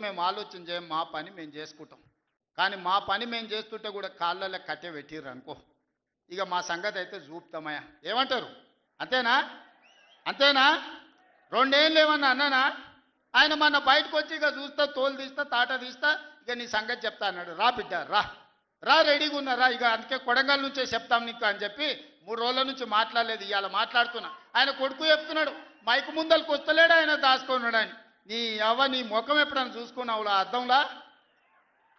మేము ఆలోచన చేయం, మా పని మేము చేసుకుంటాం. కానీ మా పని మేము చేస్తుంటే కూడా కాళ్ళల్లో కట్టె పెట్టిర్రు అనుకో, ఇక మా సంగతి అయితే చూపుతామయ్యా. ఏమంటారు? అంతేనా? అంతేనా? రెండేళ్ళు ఏమన్నా అన్నానా? ఆయన మన బయటకు వచ్చి ఇక చూస్తా, తోలు తీస్తా, తాట తీస్తా, ఇక నీ సంగతి చెప్తా అన్నాడు. రా బిడ్డ రా, రా రెడీగా ఉన్నారా, ఇక అందుకే కొడంగల్ నుంచే చెప్తాం నీకు అని చెప్పి 3 రోజుల నుంచి మాట్లాడలేదు. ఇవాళ మాట్లాడుతున్నా. ఆయన కొడుకు చెప్తున్నాడు, మైకు ముందరికి వస్తలేడు, ఆయన దాచుకున్నాడు అని. నీ ముఖం ఎప్పుడైనా చూసుకున్నావులా అద్దంలా?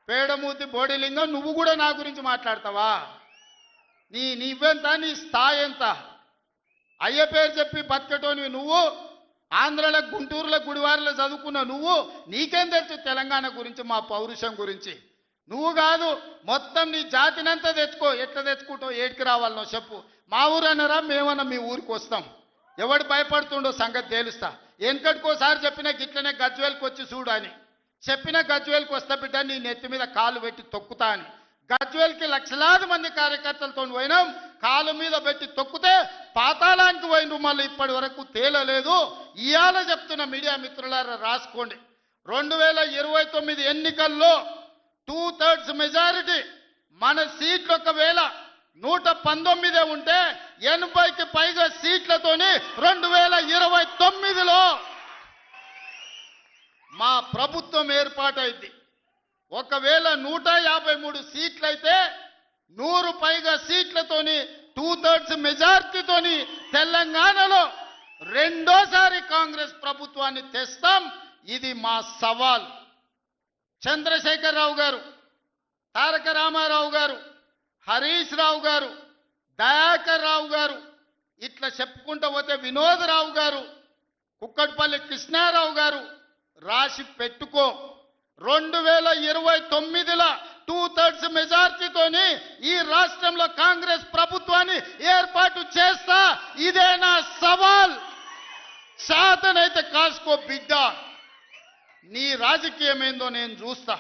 పేడమూతి బోడిలింగం, నువ్వు కూడా నా గురించి మాట్లాడతావా? నీవెంత, నీ స్థాయి ఎంత? అయ్య పేరు చెప్పి బతికటోనివి నువ్వు, ఆంధ్రలో గుంటూరులో గుడివారిలో చదువుకున్న నువ్వు, నీకేం తెలుసు తెలంగాణ గురించి, మా పౌరుషం గురించి? నువ్వు కాదు, మొత్తం నీ జాతినంతా తెచ్చుకో. ఎట్లా తెచ్చుకుంటావు? ఏడికి రావాలనో చెప్పు. మా ఊరు అన్నారా, మేమన్నా మీ ఊరికి వస్తాం. ఎవడు భయపడుతుండో సంగతి తేలుస్తా. వెనకటికోసారి చెప్పిన గిట్లనే గజ్వేల్కి వచ్చి చూడు అని చెప్పిన, గజ్వేల్కి వస్తా బిడ్డ, నీ నెత్తి మీద కాలు పెట్టి తొక్కుతా అని. గజ్వేల్కి లక్షలాది మంది కార్యకర్తలతో పోయినాం, కాలు మీద పెట్టి తొక్కితే పాతాళానికి పోయిన మళ్ళీ ఇప్పటి వరకు తేలలేదు. ఇవాళ చెప్తున్న మీడియా మిత్రులారా రాసుకోండి, 2029 ఎన్నికల్లో 2/3 మెజారిటీ మన సీట్లు ఒకవేళ 119 ఉంటే 80కి పైగా సీట్లతోని 2029లో మా ప్రభుత్వం ఏర్పాటైంది. ఒకవేళ 153 సీట్లయితే 100 పైగా సీట్లతోని 2/3 మెజార్టీతోని తెలంగాణలో రెండోసారి కాంగ్రెస్ ప్రభుత్వాన్ని తెస్తాం. ఇది మా సవాల్. చంద్రశేఖరరావు గారు, తారక రామారావు గారు, హరీష్ రావు గారు, దయాకర్ రావు గారు, ఇట్లా చెప్పుకుంటూ పోతే వినోదరావు గారు, కుక్కట్పల్లి కృష్ణారావు గారు, రాసి పెట్టుకో. 2029లో 2/3 మెజార్టీతోని ఈ రాష్ట్రంలో కాంగ్రెస్ ప్రభుత్వాన్ని ఏర్పాటు చేస్తా. ఇదే నా సవాల్. శాతనైతే కాసుకో బిడ్డ. నీ రాజకీయం ఏందో నేను చూస్తా.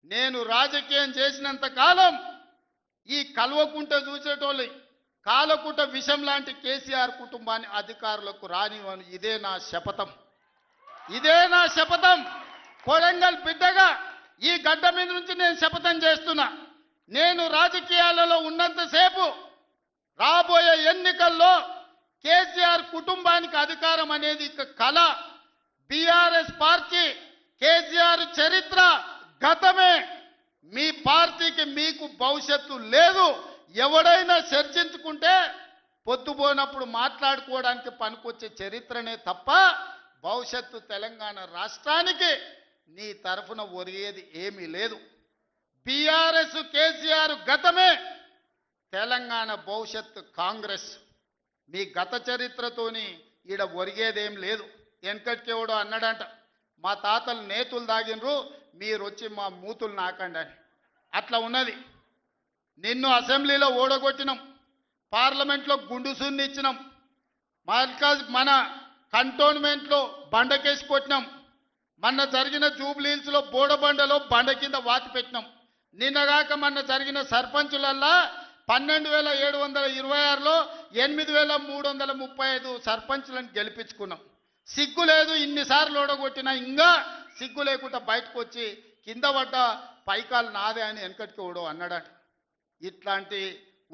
నేను రాజకీయం చేసినంత కాలం ఈ కల్వకుంట చూసేటోళ్ళు కాలకుంట విషం లాంటి కేసీఆర్ కుటుంబాన్ని అధికారులకు రానివ్వను. ఇదే నా శపథం. ఇదే నా శపథం. కొడంగల్ బిడ్డగా ఈ గడ్డ మీద నుంచి నేను శపథం చేస్తున్నా. నేను రాజకీయాలలో ఉన్నంతసేపు రాబోయే ఎన్నికల్లో కేసీఆర్ కుటుంబానికి అధికారం అనేది ఇక కళ. బీఆర్ఎస్ పార్టీ, కేసీఆర్ చరిత్ర గతమే. మీ పార్టీకి మీకు భవిష్యత్తు లేదు. ఎవడైనా చర్చించుకుంటే పొద్దుపోనప్పుడు మాట్లాడుకోవడానికి పనికొచ్చే చరిత్రనే తప్ప భవిష్యత్తు తెలంగాణ రాష్ట్రానికి నీ తరఫున ఒరిగేది ఏమీ లేదు. బీఆర్ఎస్ కేసీఆర్ గతమే, తెలంగాణ భవిష్యత్తు కాంగ్రెస్. మీ గత చరిత్రతోని ఈడ ఒరిగేదేం లేదు. వెనకటికేవడో అన్నాడంట, మా తాతలు నేతులు దాగినరు, మీరు వచ్చి మా మూతులు నాకండి అని. అట్లా ఉన్నది. నిన్ను అసెంబ్లీలో ఓడగొట్టినాం, పార్లమెంట్లో గుండు సున్ని ఇచ్చినాం, మన కంటోన్మెంట్లో బండకేసి కొట్టినాం, మొన్న జరిగిన జూబ్లీహిల్స్లో బోడబండలో బండ కింద వాతి పెట్టినాం. నిన్నగాక మొన్న జరిగిన సర్పంచులల్లా 12,726లో 8,335 సర్పంచులను గెలిపించుకున్నాం. సిగ్గు లేదు, ఇన్నిసార్లు ఓడగొట్టినా ఇంకా సిగ్గు లేకుండా బయటకు వచ్చి కింద పడ్డ పైకాలు నాదే అని వెనకటికి ఓడో అన్నాడట. ఇట్లాంటి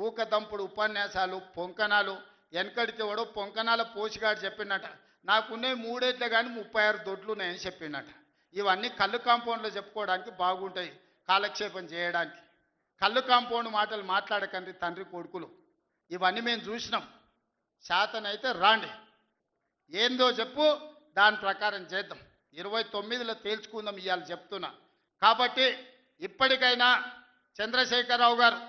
ఊకదంపుడు ఉపన్యాసాలు, పొంకనాలు వెనకడికి ఓడో పొంకనాల పోషిగాడు చెప్పినట, నాకున్నే 3 ఏళ్ళే కానీ 36 దొడ్లు ఉన్నాయని చెప్పిండట. ఇవన్నీ కళ్ళు కాంపౌండ్లో చెప్పుకోవడానికి బాగుంటాయి, కాలక్షేపం చేయడానికి. కళ్ళు కాంపౌండ్ మాటలు మాట్లాడకండి తండ్రి కొడుకులు. ఇవన్నీ మేము చూసినాం. శాతనైతే రాండి, ఏందో చెప్పు, దాని ప్రకారం చేద్దాం. 29లో తేల్చుకుందాం ఇవాళ చెప్తున్నా. కాబట్టి ఇప్పటికైనా చంద్రశేఖరరావు గారు,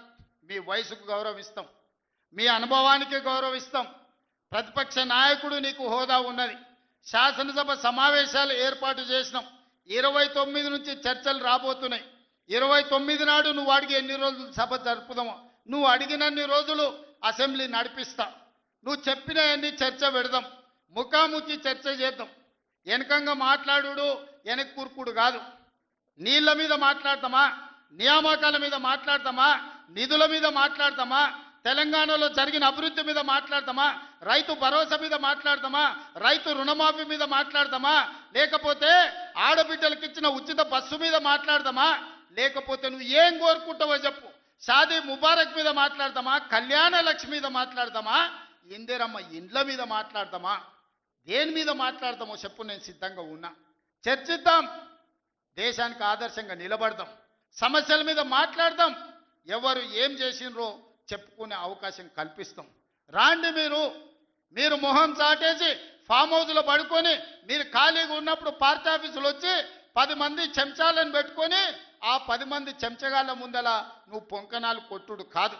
మీ వయసుకు గౌరవిస్తాం, మీ అనుభవానికి గౌరవిస్తాం. ప్రతిపక్ష నాయకుడు, నీకు హోదా ఉన్నది. శాసనసభ సమావేశాలు ఏర్పాటు చేసినాం. 29 నుంచి చర్చలు రాబోతున్నాయి. 29 నాడు నువ్వు అడిగి ఎన్ని రోజులు సభ జరుపుదామో, నువ్వు అడిగినన్ని రోజులు అసెంబ్లీ నడిపిస్తా. నువ్వు చెప్పిన అన్ని చర్చ పెడదాం, ముఖాముఖి చర్చ చేద్దాం. వెనకంగా మాట్లాడు వెనక్కి కూర్కుడు కాదు. నీళ్ల మీద మాట్లాడతామా, నియామకాల మీద మాట్లాడతామా, నిధుల మీద మాట్లాడతామా, తెలంగాణలో జరిగిన అభివృద్ధి మీద మాట్లాడతామా, రైతు భరోసా మీద మాట్లాడదామా, రైతు రుణమాఫీ మీద మాట్లాడదామా, లేకపోతే ఆడబిడ్డలకు ఇచ్చిన ఉచిత బస్సు మీద మాట్లాడదామా, లేకపోతే నువ్వు ఏం కోరుకుంటావో చెప్పు, షాదీ ముబారక్ మీద మాట్లాడదామా, కళ్యాణ లక్ష్మి మీద మాట్లాడదామా, ఇందిరమ్మ ఇండ్ల మీద మాట్లాడదామా, దేని మీద మాట్లాడదామో చెప్పు, నేను సిద్ధంగా ఉన్నా. చర్చిద్దాం, దేశానికి ఆదర్శంగా నిలబడదాం, సమస్యల మీద మాట్లాడదాం, ఎవరు ఏం చేసినరో చెప్పుకునే అవకాశం కల్పిస్తాం. రాండి, మీరు మొహం చాటేసి ఫామ్ హౌస్లో పడుకొని మీరు ఖాళీగా ఉన్నప్పుడు పార్టీ ఆఫీసులు వచ్చి 10 మంది చెంచాలను పెట్టుకొని ఆ 10 మంది చెంచగాళ్ళ ముందల నువ్వు పొంకనాలు కొట్టుడు కాదు.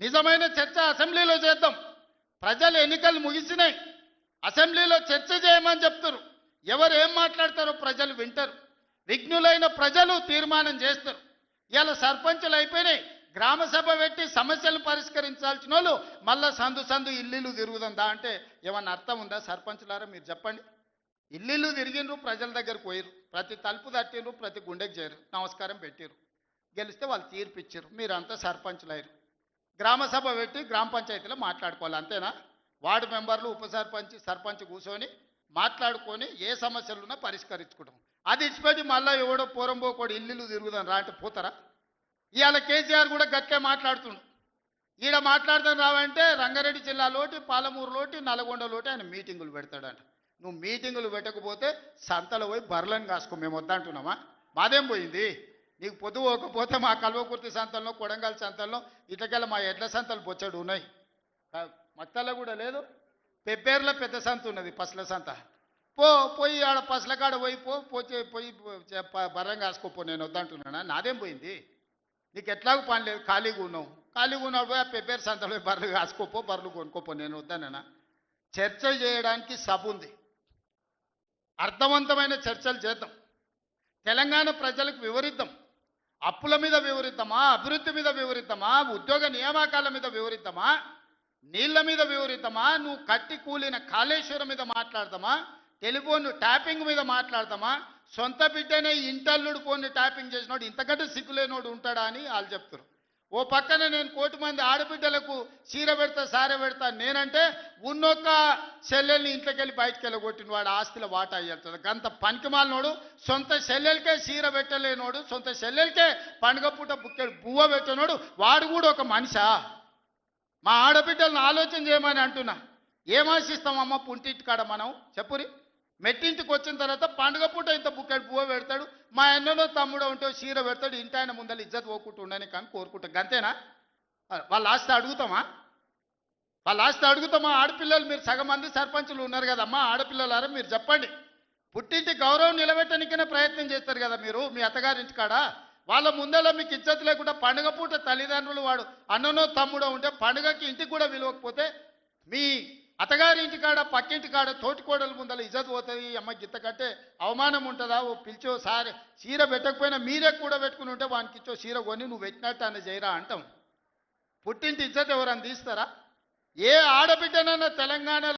నిజమైన చర్చ అసెంబ్లీలో చేద్దాం. ప్రజలు ఎన్నికలు ముగిసినాయి, అసెంబ్లీలో చర్చ చేయమని చెప్తారు. ఎవరు ఏం మాట్లాడతారో ప్రజలు వింటారు. విఘ్నులైన ప్రజలు తీర్మానం చేస్తారు. ఇలా సర్పంచులు అయిపోయినాయి, గ్రామ సభ పెట్టి సమస్యలు పరిష్కరించాల్సిన వాళ్ళు మళ్ళా సందు ఇల్లు తిరుగుతుందా అంటే ఏమన్నా అర్థం ఉందా? సర్పంచులారా మీరు చెప్పండి. ఇల్లు తిరిగినరు, ప్రజల దగ్గరకు పోయిరు, ప్రతి తలుపు తట్టినరు, ప్రతి గుండెకి చేరు, నమస్కారం పెట్టిరు, గెలిస్తే వాళ్ళు తీర్పు ఇచ్చారు, మీరంతా సర్పంచులు అయ్యారు. గ్రామ సభ పెట్టి గ్రామ పంచాయతీలో మాట్లాడుకోవాలి, అంతేనా? వార్డు మెంబర్లు, ఉప సర్పంచ్, సర్పంచ్ కూర్చొని మాట్లాడుకొని ఏ సమస్యలున్నా పరిష్కరించుకుంటాం. అది ఇచ్చిపెట్టి మళ్ళీ ఎవడో పోరంబోకోడు ఇల్లు తిరుగుదాం రా అంటే పోతారా? ఇవాళ కేసీఆర్ కూడా గట్టే మాట్లాడుతుండు. ఈడ మాట్లాడదాం రావంటే రంగారెడ్డి జిల్లాలోటి, పాలమూరులోటి, నల్గొండలోటి ఆయన మీటింగులు పెడతాడంట. నువ్వు మీటింగులు పెట్టకపోతే సంతలో పోయి బర్రెలను కాసుకో, మేము వద్దంటున్నామా? మాదేం పోయింది? నీకు పొద్దు పోకపోతే మా కల్వకుర్తి సంతల్లో, కొడంగల్ సంతల్లో, ఇట్లకెళ్ళ మా ఎడ్ల సంతలు బొచ్చడు ఉన్నాయి. మత్తల్లో కూడా లేదు, పెబ్బేర్లో పెద్ద సంత ఉన్నది, పసల సంత. పోయి ఆడ పసల కాడ పోయి బర్రం కాసుకోపో, నేను వద్దంటున్నానా? నాదేం పోయింది? నీకు ఎట్లాగూ పని లేదు, ఖాళీగా ఉన్నావు పోయి ఆ పెబ్బేరు సంతలో బర్రెలు కాసుకోపో, బర్రెలు కొనుక్కోపో, నేను వద్దానన్నా? చర్చ చేయడానికి సభ ఉంది, అర్థవంతమైన చర్చలు చేద్దాం, తెలంగాణ ప్రజలకు వివరిద్దాం. అప్పుల మీద వివరిద్దామా, అభివృద్ధి మీద వివరిద్దామా, ఉద్యోగ నియామకాల మీద వివరిద్దామా, నీళ్ల మీద వివరిద్దామా, నువ్వు కట్టి కూలిన కాళేశ్వరం మీద మాట్లాడదామా, టెలిఫోన్ ట్యాపింగ్ మీద మాట్లాడదామా, సొంత బిడ్డనే ఇంటల్లుడు ఫోన్ని ట్యాపింగ్ చేసినోడు ఇంతకంటే సిగ్గులేనోడు ఉంటాడా అని వాళ్ళు చెప్తారు. ఓ పక్కన నేను 1 కోటి మంది ఆడబిడ్డలకు చీర పెడతా, సారె పెడతా నేనంటే ఉన్నొక్క చెల్లెల్ని ఇంట్లోకెళ్ళి బయటకు వెళ్ళగొట్టిన వాడు ఆస్తిలో వాటా అయ్యేస్తుంది. గంత పనికిమాలినోడు, సొంత చెల్లెలకే చీర పెట్టలేనోడు, సొంత చెల్లెలకే పండుగ పూట బుక్కెడు బువ్వ పెట్టినోడు, వాడు కూడా ఒక మనిషా? మా ఆడబిడ్డలను ఆలోచన చేయమని అంటున్నా. ఏం ఆశిస్తామమ్మ పుంటింటి కాడ మనం? చెప్పురి. మెట్టింటికి వచ్చిన తర్వాత పండుగ పూట ఇంత బుక్కెడు పువ్వు పెడతాడు, మా అన్ననో తమ్ముడో ఉంటే చీర పెడతాడు, ఇంటి ఆయన ముందర ఇజ్జత్ పోకుండా ఉండని కానీ కోరుకుంటాం, గంతేనా? వాళ్ళ ఆస్తి అడుగుతామా? ఆడపిల్లలు మీరు సగం మంది సర్పంచులు ఉన్నారు కదమ్మా, ఆడపిల్లలారా మీరు చెప్పండి. పుట్టింటి గౌరవం నిలబెట్టడానికైనా ప్రయత్నం చేస్తారు కదా మీరు మీ అత్తగారింటి కాడ. వాళ్ళ ముందర మీకు ఇజ్జత్ లేకుండా పండుగ పూట తల్లిదండ్రులు వాడు అన్ననో తమ్ముడో ఉంటే పండుగకి ఇంటికి కూడా విలువకపోతే మీ అత్తగారి ఇంటి కాడ, పక్కింటి కాడ, తోటికోడల ముందర ఇజ్జత్ పోతుంది. అమ్మ గిత్త కంటే అవమానం ఉంటుందా? ఓ పిలిచో సారి చీర పెట్టకపోయినా మీరే కూడా పెట్టుకుని ఉంటే వానికి ఇచ్చో చీర కొని నువ్వు పెట్టినట్టు అని చేయరా అంటాం. పుట్టింటి ఇజ్జత్ ఎవరని తీస్తారా? ఏ ఆడబిడ్డనన్నా తెలంగాణ